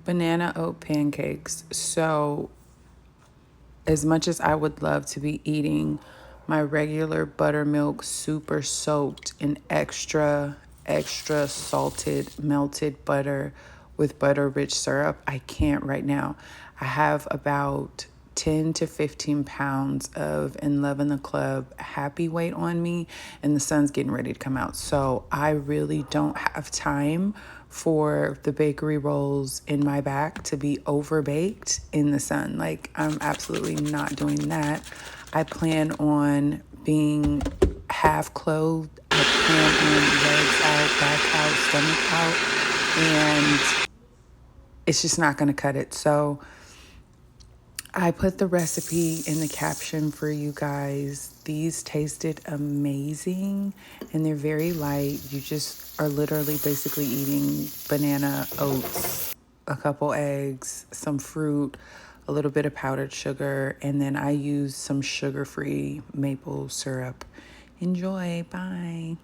banana oat pancakes. So, as much as I would love to be eating my regular buttermilk super soaked in extra salted melted butter with butter rich syrup, I can't right now. I have about 10 to 15 pounds of In Love in the Club happy weight on me, and the sun's getting ready to come out. So I really don't have time for the bakery rolls in my back to be overbaked in the sun. Like, I'm absolutely not doing that. I plan on being half clothed. I plan on legs out, back out, stomach out, and it's just not going to cut it. So I put the recipe in the caption for you guys. These tasted amazing and they're very light. You just are literally basically eating banana, oats, a couple eggs, some fruit, a little bit of powdered sugar, and then I use some sugar-free maple syrup. Enjoy. Bye.